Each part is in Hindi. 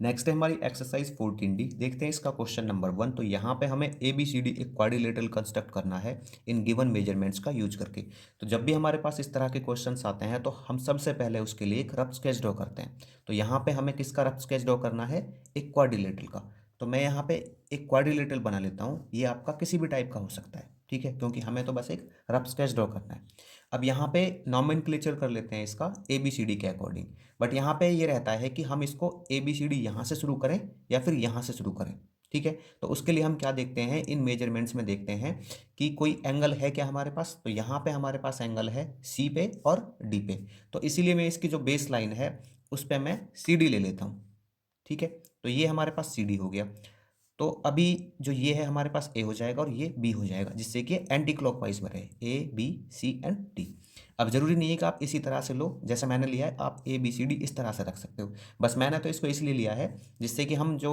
नेक्स्ट है हमारी एक्सरसाइज 14D। देखते हैं इसका क्वेश्चन नंबर 1। तो यहाँ पे हमें ABCD एक क्वाड्रिलेटरल कंस्ट्रक्ट करना है इन गिवन मेजरमेंट्स का यूज करके। तो जब भी हमारे पास इस तरह के क्वेश्चंस आते हैं तो हम सबसे पहले उसके लिए एक रफ स्केच ड्रॉ करते हैं। तो यहाँ पे हमें किसका रफ स्केच ड्रॉ करना है? एक क्वाड्रिलेटरल का। तो मैं यहाँ पे एक क्वाड्रिलेटरल बना लेता हूँ। ये आपका किसी भी टाइप का हो सकता है, ठीक है, क्योंकि हमें तो बस एक रफ स्केच ड्रॉ करना है। अब यहाँ पे नॉमेनक्लेचर कर लेते हैं इसका ABCD के अकॉर्डिंग। बट यहाँ पे ये रहता है कि हम इसको ABCD यहाँ से शुरू करें या फिर यहाँ से शुरू करें, ठीक है। तो उसके लिए हम क्या देखते हैं, इन मेजरमेंट्स में देखते हैं कि कोई एंगल है क्या हमारे पास। तो यहाँ पे हमारे पास एंगल है C पे और D पे। तो इसीलिए मैं इसकी जो बेस लाइन है उस पर मैं CD ले लेता हूँ, ठीक है। तो ये हमारे पास CD हो गया। तो अभी जो ये है हमारे पास A हो जाएगा और ये B हो जाएगा, जिससे कि एंटी क्लॉकवाइज में रहे ABCD। अब जरूरी नहीं है कि आप इसी तरह से लो जैसे मैंने लिया है, आप ABCD इस तरह से रख सकते हो। बस मैंने तो इसको इसलिए लिया है जिससे कि हम जो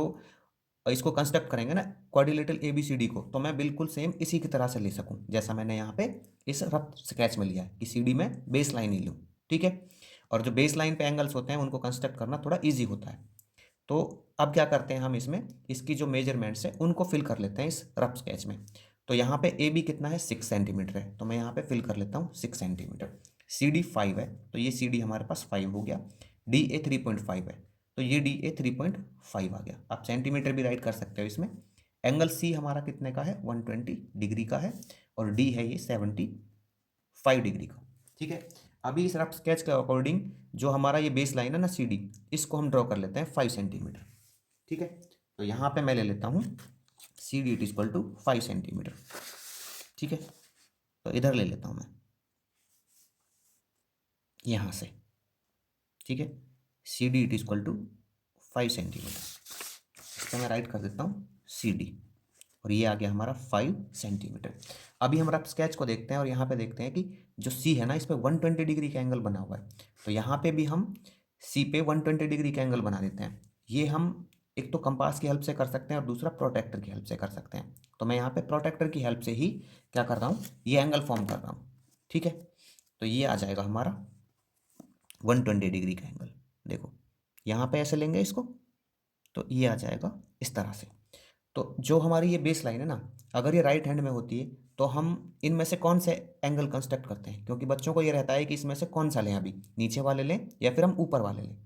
इसको कंस्ट्रक्ट करेंगे ना क्वाड्रिलेटरल ABCD को, तो मैं बिल्कुल सेम इसी की तरह से ले सकूं जैसा मैंने यहाँ पे इस रफ स्केच में लिया है कि CD में बेस लाइन ही लूँ, ठीक है। और जो बेस लाइन पे एंगल्स होते हैं उनको कंस्ट्रक्ट करना थोड़ा ईजी होता है। तो अब क्या करते हैं, हम इसमें इसकी जो मेजरमेंट्स है उनको फिल कर लेते हैं इस रफ स्केच में। तो यहाँ पे AB कितना है? 6 सेंटीमीटर है, तो मैं यहाँ पे फिल कर लेता हूँ 6 सेंटीमीटर। CD 5 है, तो ये CD हमारे पास 5 हो गया। DA 3.5 है, तो ये DA 3.5 आ गया। आप सेंटीमीटर भी राइट कर सकते हो इसमें। एंगल C हमारा कितने का है? 120 डिग्री का है। और D है ये 75 डिग्री का, ठीक है। अभी इस रफ स्केच के अकॉर्डिंग जो हमारा ये बेस लाइन है ना CD, इसको हम ड्रॉ कर लेते हैं 5 सेंटीमीटर, ठीक है। तो यहाँ पे मैं ले लेता हूँ CD it equal to 5 centimetre, ठीक है। तो इधर ले लेता हूँ मैं यहाँ से, ठीक है। CD it equal to 5 centimetre. इसको मैं राइट कर देता हूँ CD, और ये आ गया हमारा 5 सेंटीमीटर। अभी हम रफ स्केच को देखते हैं और यहाँ पे देखते हैं कि जो C है ना, इस पे 120 डिग्री का एंगल बना हुआ है। तो यहाँ पे भी हम C पे 120 डिग्री का एंगल बना देते हैं। ये हम एक तो कंपास की हेल्प से कर सकते हैं और दूसरा प्रोटेक्टर की हेल्प से कर सकते हैं। तो मैं यहाँ पे प्रोटेक्टर की हेल्प से ही क्या कर रहा हूँ, ये एंगल फॉर्म कर रहा हूँ, ठीक है। तो ये आ जाएगा हमारा 120 डिग्री का एंगल। देखो यहाँ पे ऐसे लेंगे इसको, तो ये आ जाएगा इस तरह से। तो जो हमारी ये बेस लाइन है ना, अगर ये राइट हैंड में होती है तो हम इनमें से कौन से एंगल कंस्ट्रक्ट करते हैं, क्योंकि बच्चों को ये रहता है कि इसमें से कौन सा लें, अभी नीचे वाले लें या फिर हम ऊपर वाले लें।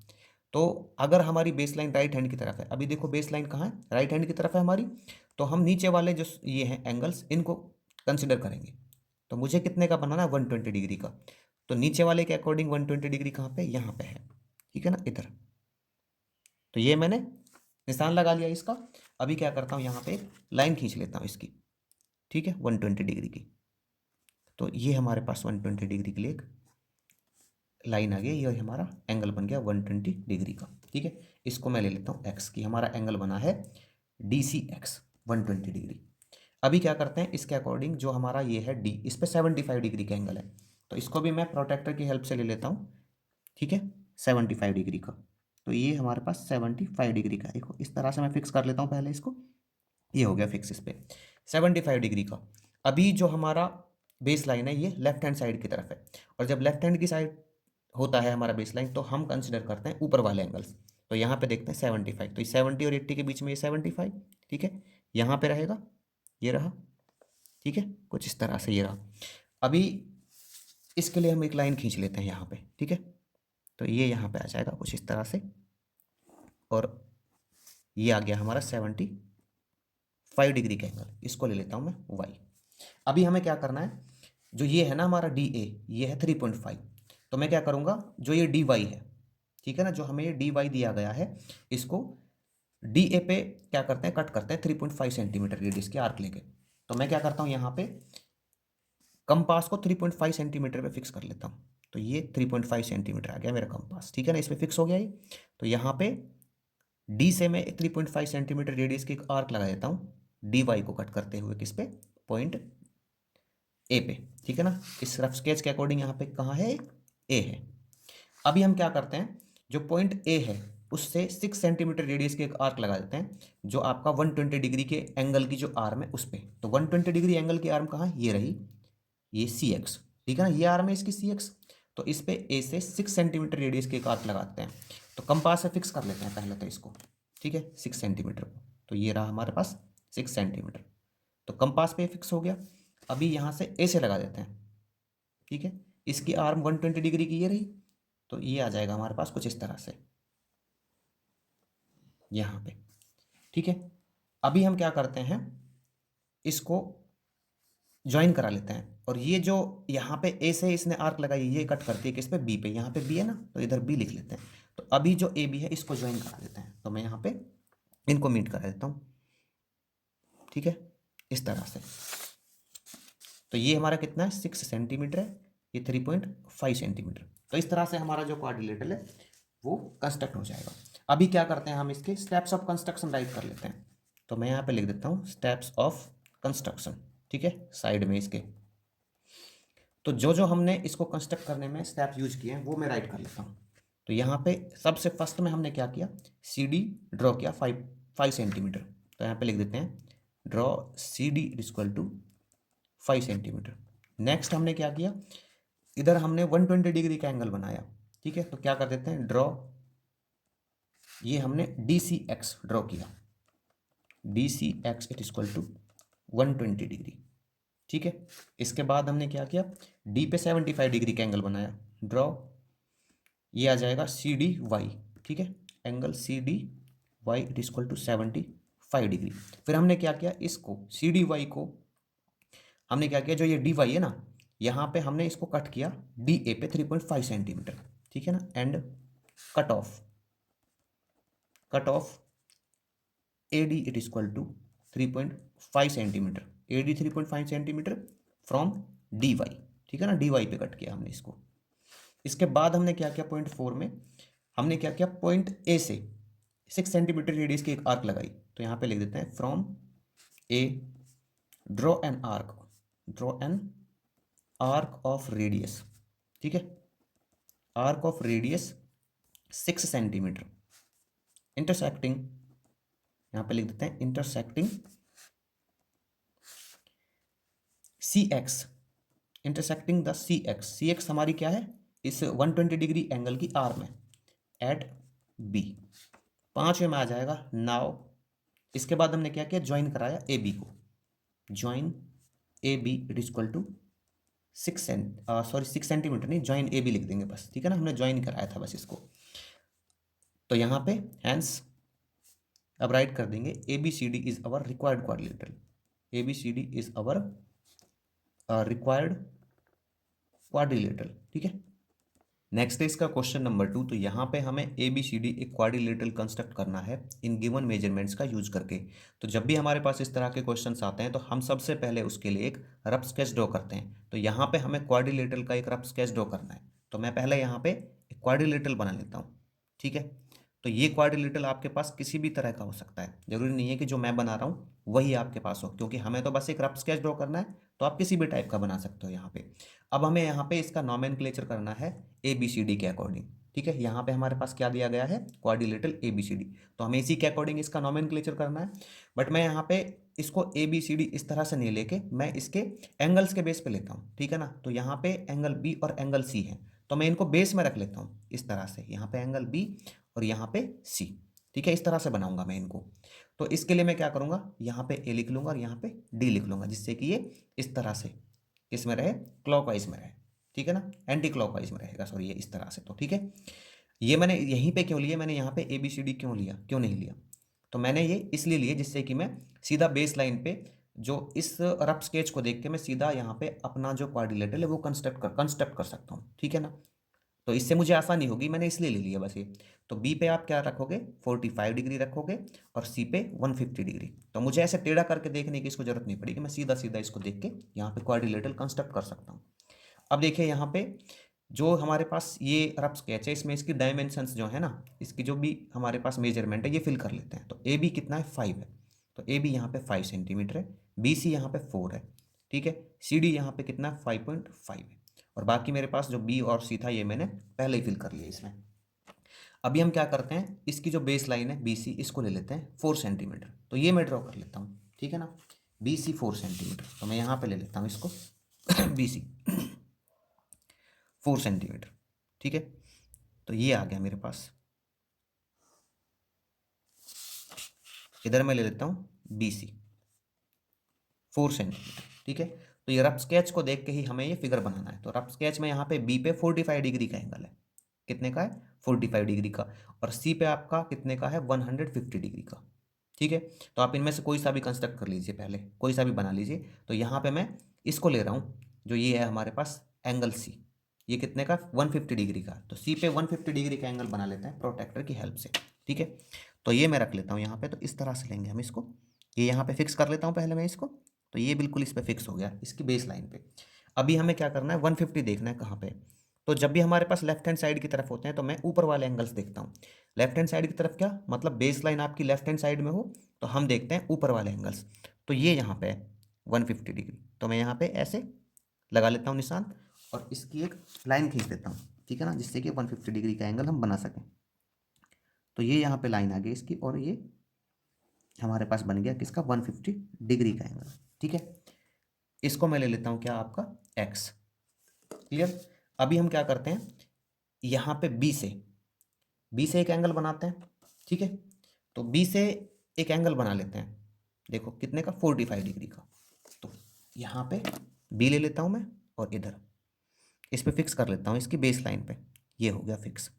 तो अगर हमारी बेस लाइन राइट हैंड की तरफ है, अभी देखो बेस लाइन कहाँ है? राइट हैंड की तरफ है हमारी। तो हम नीचे वाले जो ये हैं एंगल्स, इनको कंसिडर करेंगे। तो मुझे कितने का बनाना है? 120 डिग्री का। तो नीचे वाले के अकॉर्डिंग 120 डिग्री कहाँ पे? यहाँ पे है, ठीक है ना, इधर। तो ये मैंने निशान लगा लिया इसका। अभी क्या करता हूँ, यहाँ पे एक लाइन खींच लेता हूँ इसकी, ठीक है, 120 डिग्री की। तो ये हमारे पास 120 डिग्री के लिए एक लाइन आ गई, ये हमारा एंगल बन गया 120 डिग्री का, ठीक है। इसको मैं ले लेता हूँ एक्स की, हमारा एंगल बना है DCX 120 डिग्री। अभी क्या करते हैं, इसके अकॉर्डिंग जो हमारा ये है D, इस पर 75 डिग्री का एंगल है। तो इसको भी मैं प्रोटेक्टर की हेल्प से ले लेता हूँ, ठीक है, 75 डिग्री का। तो ये हमारे पास 75 डिग्री का, देखो इस तरह से मैं फिक्स कर लेता हूँ पहले इसको। ये हो गया फिक्स इस पे 75 डिग्री का। अभी जो हमारा बेस लाइन है ये लेफ्ट हैंड साइड की तरफ है, और जब लेफ्ट हैंड की साइड होता है हमारा बेस लाइन तो हम कंसिडर करते हैं ऊपर वाले एंगल्स। तो यहाँ पे देखते हैं 75, तो ये 70 और 80 के बीच में ये 75, ठीक है, यहाँ पे रहेगा, ये रहा, ठीक है, कुछ इस तरह से ये रहा। अभी इसके लिए हम एक लाइन खींच लेते हैं यहाँ पे, ठीक है। तो ये यहाँ पे आ जाएगा कुछ इस तरह से, और ये आ गया हमारा 75 डिग्री का एंगल। इसको ले लेता हूँ मैं वाई। अभी हमें क्या करना है, जो ये है ना हमारा DA, ये है 3.5। तो मैं क्या करूँगा, जो ये DY है, ठीक है ना, जो हमें ये DY दिया गया है, इसको DA पे क्या करते हैं, कट करते हैं 3.5 सेंटीमीटर रेडियस के आर्क लेके। तो मैं क्या करता हूँ, यहाँ पे कंपास को 3.5 सेंटीमीटर पे फिक्स कर लेता हूँ। तो ये 3.5 सेंटीमीटर आ गया मेरा कंपास, ठीक है ना, इसमें फिक्स हो गया ये। तो यहाँ पे D से मैं 3.5 सेंटीमीटर रेडियस की एक आर्क लगा देता हूँ DY को कट करते हुए, किस पे? पॉइंट A पे, ठीक है ना। इस रफ स्केच के अकॉर्डिंग यहाँ पे कहाँ है? A है। अभी हम क्या करते हैं, जो पॉइंट A है उससे 6 सेंटीमीटर रेडियस के एक आर्क लगा देते हैं, जो आपका 120 डिग्री के एंगल की जो आर्म है उस पर। तो 120 डिग्री एंगल की आर्म कहाँ है? ये रही, ये CX, ठीक है ना, ये आर्म है इसकी CX। तो इस पे A से 6 सेंटीमीटर रेडियस के एक आर्क लगाते हैं। तो कंपास से फिक्स कर लेते हैं पहले तो इसको, ठीक है, 6 सेंटीमीटर को। तो ये रहा हमारे पास 6 सेंटीमीटर। तो कंपास पे फिक्स हो गया। अभी यहाँ से ए से लगा देते हैं, ठीक है। इसकी आर्म 120 डिग्री की ये रही, तो ये आ जाएगा हमारे पास कुछ इस तरह से यहाँ पे, ठीक है। अभी हम क्या करते हैं, इसको ज्वाइन करा लेते हैं। और ये जो यहाँ पे ए से इसने आर्क लगाई, ये कट करती है किस पे, बी पे। यहाँ पे बी है ना, तो इधर बी लिख लेते हैं। तो अभी जो ए बी है इसको ज्वाइन करा देते हैं। तो मैं यहाँ पे इनको मीट करा देता हूँ, ठीक है, इस तरह से। तो ये हमारा कितना है, 6 सेंटीमीटर है, ये 3.5 सेंटीमीटर। तो इस तरह से हमारा जो क्वाड्रिलेटरल है वो कंस्ट्रक्ट हो जाएगा। अभी क्या करते हैं, हम इसके स्टेप्स ऑफ कंस्ट्रक्शन राइट कर लेते हैं। तो मैं यहाँ पे लिख देता हूँ स्टेप्स ऑफ कंस्ट्रक्शन, ठीक है, साइड में इसके। तो जो जो हमने इसको कंस्ट्रक्ट करने में स्टेप यूज किए हैं वो मैं राइट कर लेता हूँ। तो यहाँ पे सबसे फर्स्ट में हमने क्या किया, सी डी ड्रॉ किया 5 सेंटीमीटर। तो यहाँ पे लिख देते हैं draw C D equal to 5 centimetre. Next हमने क्या किया, इधर हमने 120 डिग्री का एंगल बनाया, ठीक है। तो क्या कर देते हैं, ड्रॉ, ये हमने डी सी एक्स ड्रॉ किया, D C X it equal to 120 degree, ठीक है। इसके बाद हमने क्या किया, डी पे 75 डिग्री का एंगल बनाया, ड्रॉ, ये आ जाएगा सी डी वाई, ठीक है, angle C D Y it equal to 75 degree. फिर हमने क्या किया, इसको सी डी वाई को हमने क्या किया, जो ये डी वाई है ना, यहाँ पे हमने इसको कट किया डी ए पे 3.5 सेंटीमीटर, ठीक है ना, and cut off A D it equal to 3.5 centimetre, A D 3.5 centimetre from D Y, ठीक है ना, डी वाई पे कट किया हमने इसको। इसके बाद हमने क्या किया, पॉइंट 4 में हमने क्या किया, पॉइंट ए से 6 सेंटीमीटर रेडियस की एक आर्क लगाई। तो यहाँ पे लिख देते हैं from A draw an arc of radius, ठीक है, arc of radius 6 centimetre intersecting, यहाँ पे लिख देते हैं intersecting C X, intersecting the C X हमारी क्या है, इस 120 डिग्री एंगल की आर्म है, एट बी। 5वें में आ जाएगा नाउ। इसके बाद हमने क्या किया, ज्वाइन कराया ए बी को, join A B it equal to 6 centimetre नहीं, ज्वाइन ए बी लिख देंगे बस, ठीक है ना, हमने ज्वाइन कराया था बस इसको। तो यहाँ पे हैंस अब राइट कर देंगे A B C D is our required quadrilateral, A B C D is our required quadrilateral, ठीक है। नेक्स्ट है इसका क्वेश्चन नंबर 2। तो यहाँ पे हमें ए बी सी डी एक क्वाड्रिलेटरल कंस्ट्रक्ट करना है इन गिवन मेजरमेंट्स का यूज करके। तो जब भी हमारे पास इस तरह के क्वेश्चंस आते हैं तो हम सबसे पहले उसके लिए एक रफ स्केच ड्रॉ करते हैं। तो यहाँ पे हमें क्वाड्रिलेटरल का एक रफ स्केच ड्रॉ करना है। तो मैं पहले यहाँ पे एक क्वाड्रिलेटरल बना लेता हूँ, ठीक है। तो ये क्वाड्रिलेटरल आपके पास किसी भी तरह का हो सकता है, जरूरी नहीं है कि जो मैं बना रहा हूँ वही आपके पास हो, क्योंकि हमें तो बस एक रफ स्केच ड्रॉ करना है। तो आप किसी भी टाइप का बना सकते हो यहाँ पे। अब हमें यहाँ पे इसका नॉमेनक्लेचर करना है ए बी सी डी के अकॉर्डिंग, ठीक है। यहाँ पे हमारे पास क्या दिया गया है, quadrilateral A B C D. तो हमें इसी के अकॉर्डिंग इसका नॉमेनक्लेचर करना है। बट मैं यहाँ पे इसको ए बी सी डी इस तरह से नहीं लेके मैं इसके एंगल्स के बेस पे लेता हूँ, ठीक है ना। तो यहाँ पे एंगल बी और एंगल सी है, तो मैं इनको बेस में रख लेता हूँ इस तरह से, यहाँ पे एंगल बी और यहाँ पे सी, ठीक है। इस तरह से बनाऊंगा मैं इनको। तो इसके लिए मैं क्या करूँगा, यहाँ पे ए लिख लूँगा और यहाँ पे डी लिख लूँगा, जिससे कि ये इस तरह से इसमें रहे, क्लॉकवाइज में रहे, ठीक है ना, एंटी क्लॉकवाइज में रहेगा, सॉरी, ये इस तरह से। तो ठीक है, ये मैंने यहीं पे क्यों लिया, मैंने यहाँ पे ए बी सी डी क्यों लिया, क्यों नहीं लिया, तो मैंने ये इसलिए लिया जिससे कि मैं सीधा बेस लाइन पे जो इस रफ स्केच को देख के मैं सीधा यहाँ पे अपना जो क्वाड्रिलेटरल है वो कंस्ट्रक्ट कर सकता हूँ, ठीक है ना। तो इससे मुझे आसानी होगी, मैंने इसलिए ले लिया बस ये। तो बी पे आप क्या रखोगे, 45 डिग्री रखोगे और सी पे 150 डिग्री। तो मुझे ऐसे टेढ़ा करके देखने की इसको जरूरत नहीं पड़ेगी, मैं सीधा सीधा इसको देख के यहाँ पे क्वाड्रिलेटरल कंस्ट्रक्ट कर सकता हूँ। अब देखिए यहाँ पे जो हमारे पास ये रफ स्केच है, इसमें इसकी डायमेंशंस जो है ना, इसकी जो भी हमारे पास मेजरमेंट है ये फिल कर लेते हैं। तो ए बी कितना है, 5 है। तो ए बी यहाँ पे 5 सेंटीमीटर है, बी सी यहाँ पे 4 है, ठीक है। सी डी यहाँ पे कितना है, 5.5 है। और बाकी मेरे पास जो बी और सी था ये मैंने पहले ही फिल कर लिया इसमें। अभी हम क्या करते हैं, इसकी जो बेस लाइन है बी सी, इसको ले लेते हैं 4 सेंटीमीटर। तो ये मैं ड्रॉ कर लेता हूँ, ठीक है ना, बी सी 4 सेंटीमीटर। तो मैं यहाँ पे ले लेता हूँ इसको बी सी 4 सेंटीमीटर, ठीक है। तो ये आ गया मेरे पास। इधर मैं ले लेता हूँ BC 4 सेंटीमीटर, ठीक है। तो ये रफ स्केच को देख के ही हमें ये फिगर बनाना है। तो रफ स्केच में यहाँ पे बी पे 45 डिग्री का एंगल है, कितने का है 45 डिग्री का, और सी पे आपका कितने का है 150 डिग्री का, ठीक है। तो आप इनमें से कोई सा भी कंस्ट्रक्ट कर लीजिए, पहले कोई सा भी बना लीजिए। तो यहाँ पे मैं इसको ले रहा हूँ, जो ये है हमारे पास एंगल सी, ये कितने का 150 डिग्री का। तो सी पे 150 डिग्री का एंगल बना लेते हैं प्रोटेक्टर की हेल्प से, ठीक है। तो ये मैं रख लेता हूँ यहाँ पे। तो इस तरह से लेंगे हम इसको, ये यहाँ पे फिक्स कर लेता हूँ पहले मैं इसको। तो ये बिल्कुल इस पे फिक्स हो गया, इसकी बेस लाइन पे। अभी हमें क्या करना है 150 देखना है कहाँ पे। तो जब भी हमारे पास लेफ्ट हैंड साइड की तरफ होते हैं तो मैं ऊपर वाले एंगल्स देखता हूँ। लेफ्ट हैंड साइड की तरफ क्या मतलब, बेस लाइन आपकी लेफ्ट हैंड साइड में हो तो हम देखते हैं ऊपर वाले एंगल्स। तो ये यहाँ पे है 150 डिग्री, तो मैं यहाँ पे ऐसे लगा लेता हूँ निशान, और इसकी एक लाइन खींच देता हूँ, ठीक है ना, जिससे कि 150 डिग्री का एंगल हम बना सकें। तो ये यहाँ पे लाइन आ गई इसकी, और ये हमारे पास बन गया किसका 150 डिग्री का एंगल, ठीक है। इसको मैं ले लेता हूँ क्या आपका एक्स, क्लियर। अभी हम क्या करते हैं, यहाँ पे बी से एक एंगल बनाते हैं, ठीक है। तो बी से एक एंगल बना लेते हैं, देखो कितने का 45 डिग्री का। तो यहाँ पे बी ले लेता हूँ मैं, और इधर इस पे फिक्स कर लेता हूँ इसकी बेस लाइन पे, ये हो गया फिक्स।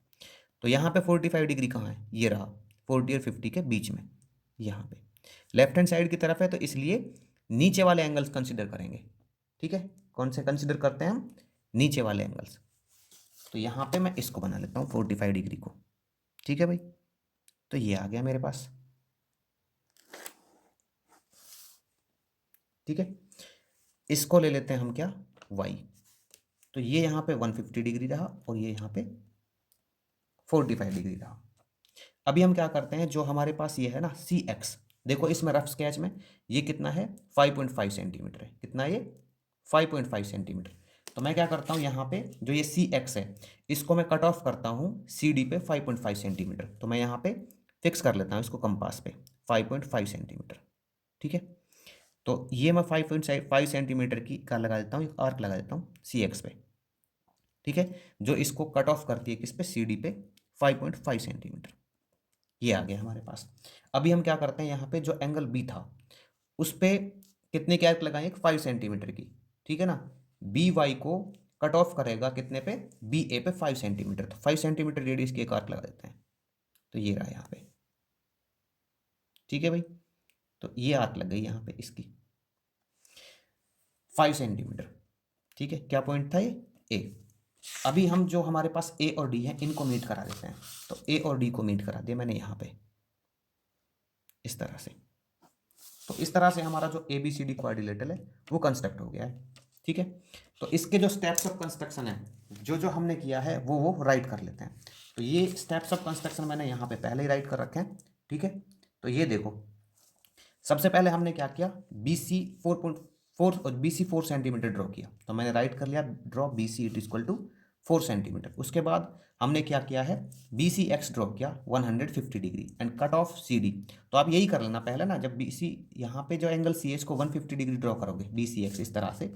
तो यहाँ पे 45 डिग्री कहाँ है, ये रहा 40 और 50 के बीच में, यहाँ पे लेफ्ट हैंड साइड की तरफ है, तो इसलिए नीचे वाले एंगल्स कंसिडर करेंगे, ठीक है। कौन से कंसिडर करते हैं हम, नीचे वाले एंगल्स। तो यहाँ पे मैं इसको बना लेता हूँ 45 डिग्री को, ठीक है भाई। तो ये आ गया मेरे पास, ठीक है। इसको ले लेते हैं हम क्या वाई। तो ये यहाँ पे 150 डिग्री रहा, और ये यहाँ पे 45 डिग्री रहा। अभी हम क्या करते हैं, जो हमारे पास ये है ना सी एक्स, देखो इसमें रफ स्केच में ये कितना है 5.5 सेंटीमीटर है, कितना ये 5.5 सेंटीमीटर। तो मैं क्या करता हूँ यहाँ पे जो ये सी एक्स है, इसको मैं कट ऑफ करता हूँ सी डी पे 5.5 सेंटीमीटर। तो मैं यहाँ पे फिक्स कर लेता हूँ इसको कंपास पे 5.5 सेंटीमीटर, ठीक है। तो ये मैं 5.5 सेंटीमीटर की का लगा देता हूँ, एक आर्क लगा देता हूँ सी एक्स पे, ठीक है, जो इसको कट ऑफ करती है किस पे सी डी पे 5.5 सेंटीमीटर। ये आ गया हमारे पास। अभी हम क्या करते हैं, यहाँ पे जो एंगल बी था उस पे कितने की आर्क लगाएं, 5 सेंटीमीटर की, ठीक है ना। बी वाई को कट ऑफ करेगा कितने पे, बी ए पे 5 सेंटीमीटर। तो 5 सेंटीमीटर रेडियस की एक आर्क लगा देते हैं। तो ये रहा यहाँ पे, ठीक है भाई। तो ये आर्क लग गई यहाँ पे इसकी 5 सेंटीमीटर, ठीक है। क्या पॉइंट था ये ए। अभी हम जो हमारे पास ए और डी है इनको मीट करा देते हैं। तो ए और डी को मीट करा दिया मैंने यहाँ पे इस तरह से। तो इस तरह से हमारा जो A B C D quadrilateral है वो कंस्ट्रक्ट हो गया है, ठीक है। तो इसके जो स्टेप्स ऑफ कंस्ट्रक्शन है जो जो हमने किया है वो राइट कर लेते हैं। तो ये स्टेप्स ऑफ कंस्ट्रक्शन मैंने यहाँ पे पहले ही राइट कर रखे हैं, ठीक है। तो ये देखो सबसे पहले हमने क्या किया, बी सी 4.4 और बी सी 4 सेंटीमीटर ड्रॉ किया। तो मैंने राइट कर लिया draw B C it equal to 4 centimetre. उसके बाद हमने क्या किया है, बी सी एक्स ड्रॉ किया 150 degree and cut off C D. तो आप यही कर लेना पहले ना, जब बी सी यहाँ पे जो एंगल सी है इसको 150 डिग्री ड्रॉ करोगे बी सी एक्स इस तरह से,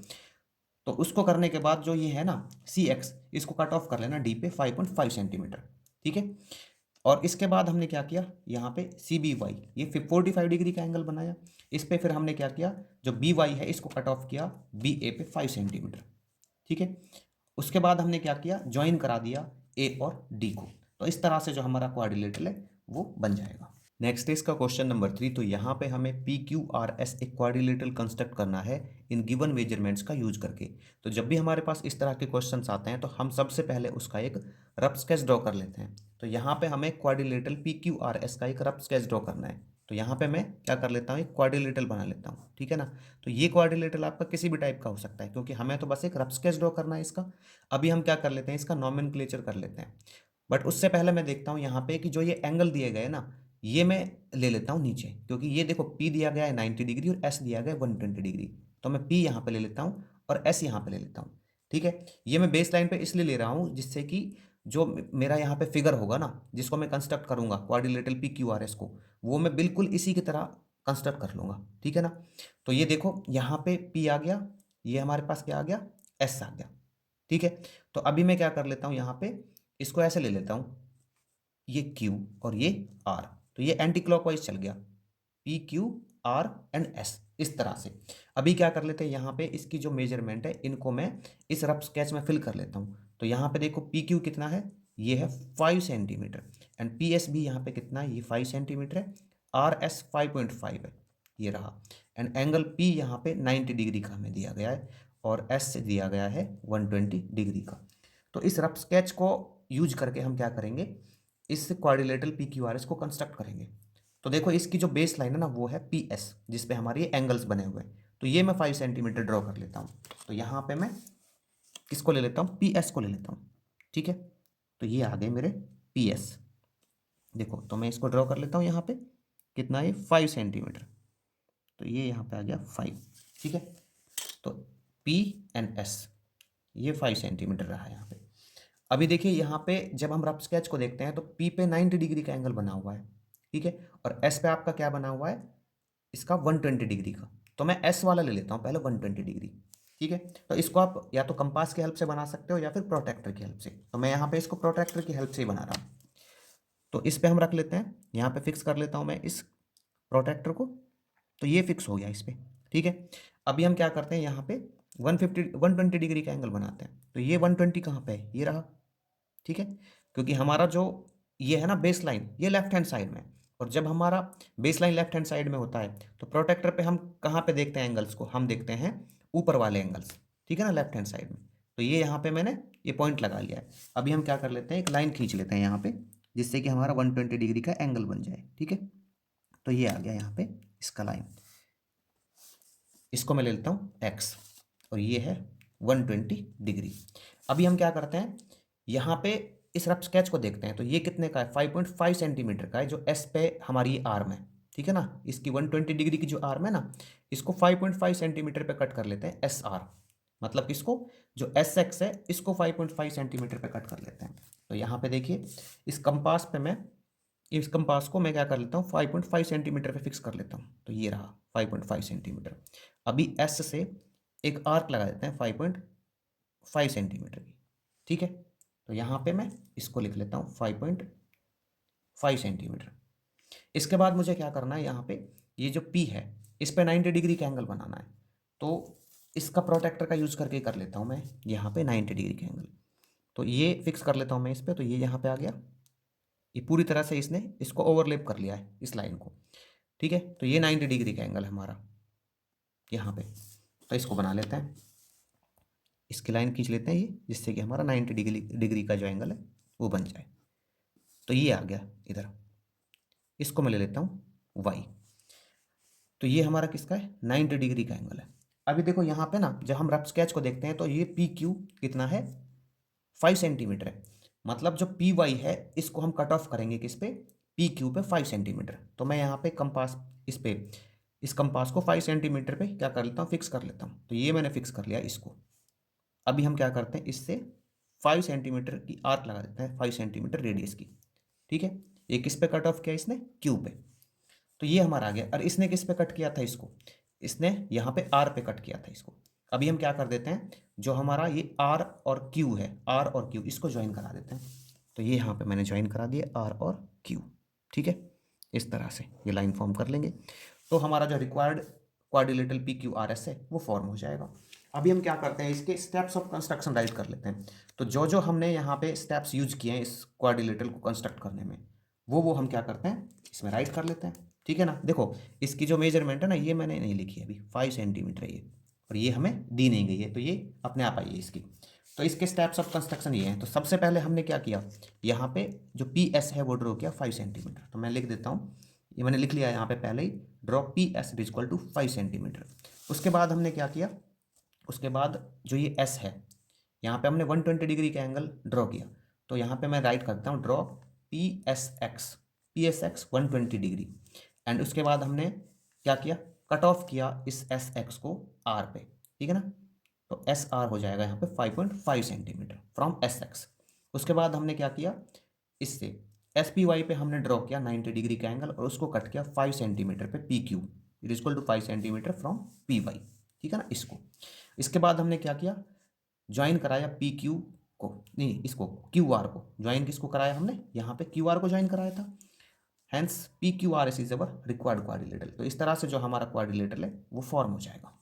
तो उसको करने के बाद जो ये है ना सी एक्स, इसको कट ऑफ कर लेना डी पे 5.5 सेंटीमीटर, ठीक है। और इसके बाद हमने क्या किया, यहाँ पे सी बी वाई ये 45 डिग्री का एंगल बनाया। इस पे फिर हमने क्या किया, जो बी वाई है इसको कट ऑफ किया बी ए पे 5 सेंटीमीटर, ठीक है। उसके बाद हमने क्या किया, ज्वाइन करा दिया ए और डी को। तो इस तरह से जो हमारा क्वाड्रिलेटरल है वो बन जाएगा। नेक्स्ट है इसका क्वेश्चन नंबर 3। तो यहाँ पे हमें पी क्यू आर एस एक क्वाड्रिलेटरल कंस्ट्रक्ट करना है इन गिवन मेजरमेंट्स का यूज करके। तो जब भी हमारे पास इस तरह के क्वेश्चंस आते हैं तो हम सबसे पहले उसका एक रफ स्केच ड्रॉ कर लेते हैं। तो यहाँ पे हमें quadrilateral P Q R S का एक रफ स्केच ड्रॉ करना है। तो यहाँ पे मैं क्या कर लेता हूँ, एक क्वाड्रिलेटरल बना लेता हूँ, ठीक है ना। तो ये क्वाड्रिलेटरल आपका किसी भी टाइप का हो सकता है, क्योंकि हमें तो बस एक रफ स्केच ड्रॉ करना है इसका। अभी हम क्या कर लेते हैं, इसका नॉमेनक्लेचर कर लेते हैं। बट उससे पहले मैं देखता हूँ यहाँ पे कि जो ये एंगल दिए गए ना, ये मैं ले लेता हूँ नीचे, क्योंकि ये देखो P दिया गया है 90 डिग्री और S दिया गया है 120 डिग्री। तो मैं P यहाँ पे ले लेता हूँ और S यहाँ पे ले लेता हूँ, ठीक है। ये मैं बेस लाइन पे इसलिए ले रहा हूँ जिससे कि जो मेरा यहाँ पे फिगर होगा ना, जिसको मैं कंस्ट्रक्ट करूंगा quadrilateral P Q R S को, वो मैं बिल्कुल इसी की तरह कंस्ट्रक्ट कर लूँगा, ठीक है ना। तो ये देखो यहाँ पे P आ गया, ये हमारे पास क्या आ गया, S आ गया, ठीक है। तो अभी मैं क्या कर लेता हूँ, यहाँ पे इसको ऐसे ले लेता हूँ, ये Q और ये R। तो ये एंटी क्लॉकवाइज चल गया, P Q are and S, इस तरह से। अभी क्या कर लेते हैं, यहाँ पे इसकी जो मेजरमेंट है इनको मैं इस रफ स्केच में फिल कर लेता हूँ। तो यहाँ पे देखो पी क्यू कितना है, ये है 5 सेंटीमीटर, एंड पी एस भी यहाँ पे कितना है, ये 5 सेंटीमीटर है, आर एस 5.5 है, ये रहा। एंड एंगल पी यहाँ पे 90 डिग्री का हमें दिया गया है, और एस से दिया गया है 120 डिग्री का। तो इस रफ स्केच को यूज करके हम क्या करेंगे, इस quadrilateral P Q R S को कंस्ट्रक्ट करेंगे। तो देखो इसकी जो बेस लाइन है ना वो है पी एस, जिसपे हमारे ये एंगल्स बने हुए हैं। तो ये मैं 5 सेंटीमीटर ड्रॉ कर लेता हूँ। तो यहाँ पे मैं किसको ले लेता हूँ, पी एस को ले लेता हूँ, ठीक है। तो ये आ गए मेरे पी एस। देखो तो मैं इसको ड्रॉ कर लेता हूँ यहाँ पे, कितना है 5 सेंटीमीटर। तो ये यहाँ पे आ गया 5, ठीक है। तो पी एंड एस, ये 5 सेंटीमीटर रहा यहाँ पे। अभी देखिए यहाँ पे जब हम रफ स्केच को देखते हैं तो पी पे 90 डिग्री का एंगल बना हुआ है, ठीक है, और एस पे आपका क्या बना हुआ है, इसका 120 डिग्री का। तो मैं एस वाला ले लेता हूँ पहले 120 डिग्री, ठीक है। तो इसको आप या तो कंपास की हेल्प से बना सकते हो या फिर प्रोटेक्टर की हेल्प से। तो मैं यहाँ पे इसको प्रोटेक्टर की हेल्प से ही बना रहा हूँ। तो इस पे हम रख लेते हैं, यहाँ पे फिक्स कर लेता हूँ मैं इस प्रोटेक्टर को। तो ये फिक्स हो गया इस पे, ठीक है। अभी हम क्या करते हैं, यहाँ पे 120 डिग्री का एंगल बनाते हैं। तो ये 120 कहाँ पे है, ये रहा, ठीक है। क्योंकि हमारा जो ये है ना बेस लाइन, ये लेफ्ट हैंड साइड में, और जब हमारा base line left hand side में होता है तो प्रोटेक्टर पे हम कहाँ पे देखते हैं एंगल्स को, हम देखते हैं ऊपर वाले एंगल्स, ठीक है ना, लेफ्ट हैंड साइड में। तो ये यहाँ पे मैंने ये पॉइंट लगा लिया है। अभी हम क्या कर लेते हैं, एक लाइन खींच लेते हैं यहाँ पे, जिससे कि हमारा 120 डिग्री का एंगल बन जाए, ठीक है। तो ये आ गया यहाँ पे इसका लाइन, इसको मैं ले लेता हूँ एक्स, और ये है 120 डिग्री। अभी हम क्या करते हैं, यहाँ पे इस रफ स्केच को देखते हैं। तो ये कितने का है, 5.5 सेंटीमीटर का है, जो एस पे हमारी आर्म है, ठीक है ना। इसकी 120 डिग्री की जो आर्म है ना, इसको 5.5 सेंटीमीटर पे कट कर लेते हैं, एस आर। मतलब इसको जो एस एक्स है इसको 5.5 सेंटीमीटर पे कट कर लेते हैं। तो यहाँ पे देखिए इस कंपास पे मैं, इस कंपास को मैं क्या कर लेता हूँ, 5.5 सेंटीमीटर पे फिक्स कर लेता हूँ। तो ये रहा 5.5 सेंटीमीटर। अभी एस से एक आर्क लगा देते हैं 5.5 सेंटीमीटर की, ठीक है। तो यहाँ पे मैं इसको लिख लेता हूँ 5.5 सेंटीमीटर। इसके बाद मुझे क्या करना है, यहाँ पे ये जो पी है इस पे 90 डिग्री का एंगल बनाना है। तो इसका प्रोटेक्टर का यूज करके कर लेता हूँ मैं यहाँ पे 90 डिग्री का एंगल। तो ये फिक्स कर लेता हूँ मैं इस पे। तो ये यहाँ पे आ गया, ये पूरी तरह से इसने इसको ओवरलैप कर लिया है इस लाइन को, ठीक है। तो ये 90 डिग्री का एंगल है हमारा यहाँ पे। तो इसको बना लेते हैं, इसकी लाइन खींच लेते हैं ये, जिससे कि हमारा 90 डिग्री का जो एंगल है वो बन जाए। तो ये आ गया इधर, इसको मैं ले लेता हूँ वाई। तो ये हमारा किसका है, 90 डिग्री का एंगल है। अभी देखो यहाँ पे ना जब हम रफ स्केच को देखते हैं तो ये पी क्यू कितना है, 5 सेंटीमीटर है। मतलब जो पी वाई है इसको हम कट ऑफ करेंगे किस पे, पी क्यू पे 5 सेंटीमीटर। तो मैं यहाँ पे कंपास इस पे, इस कंपास को 5 सेंटीमीटर पे क्या कर लेता हूँ, फिक्स कर लेता हूँ। तो ये मैंने फिक्स कर लिया इसको। अभी हम क्या करते हैं, इससे 5 सेंटीमीटर की आर्क लगा देते हैं, 5 सेंटीमीटर रेडियस की, ठीक है। ये किस पे कट ऑफ किया इसने, क्यू पे। तो ये हमारा आ गया। और इसने किस पे कट किया था इसको, इसने यहाँ पे आर पे कट किया था इसको। अभी हम क्या कर देते हैं, जो हमारा ये आर और क्यू है, आर और क्यू इसको ज्वाइन करा देते हैं। तो ये यहाँ पे मैंने ज्वाइन करा दिया आर और क्यू, ठीक है। इस तरह से ये लाइन फॉर्म कर लेंगे तो हमारा जो required quadrilateral P Q R S है वो फॉर्म हो जाएगा। अभी हम क्या करते हैं, इसके स्टेप्स ऑफ कंस्ट्रक्शन राइट कर लेते हैं। तो जो जो हमने यहाँ पे स्टेप्स यूज किए हैं इस क्वाड्रिलेटरल को कंस्ट्रक्ट करने में, वो हम क्या करते हैं इसमें राइट कर लेते हैं, ठीक है ना। देखो इसकी जो मेजरमेंट है ना ये मैंने नहीं लिखी है अभी, 5 सेंटीमीटर है ये, और ये हमें दी नहीं गई है, तो ये अपने आप आई है इसकी। तो इसके स्टेप्स ऑफ कंस्ट्रक्शन ये हैं। तो सबसे पहले हमने क्या किया, यहाँ पे जो पी एस है वो ड्रॉ किया 5 सेंटीमीटर। तो मैं लिख देता हूँ, ये मैंने लिख लिया यहाँ पे पहले ही, draw P S is equal to 5 centimetre. उसके बाद हमने क्या किया, उसके बाद जो ये एस है यहाँ पे हमने 120 डिग्री का एंगल ड्रॉ किया। तो यहाँ पे मैं राइट करता हूँ draw P S x 120 degree. And उसके बाद हमने क्या किया, कट ऑफ किया इस एस एक्स को आर पे, ठीक है ना। तो एस आर हो जाएगा यहाँ पे 5.5 सेंटीमीटर फ्रॉम एस एक्स। उसके बाद हमने क्या किया, इससे एस पी वाई पे हमने ड्रॉ किया 90 डिग्री का एंगल, और उसको कट किया 5 सेंटीमीटर पे P Q it is equal to 5 centimetre from P Y, ठीक है ना इसको। इसके बाद हमने क्या किया, ज्वाइन कराया पी क्यू को, नहीं इसको क्यू आर को ज्वाइन किसको कराया हमने, यहाँ पे क्यू आर को ज्वाइन कराया था। Hence P Q R S is our required quadrilateral. तो इस तरह से जो हमारा क्वाड्रिलेटरल है वो फॉर्म हो जाएगा।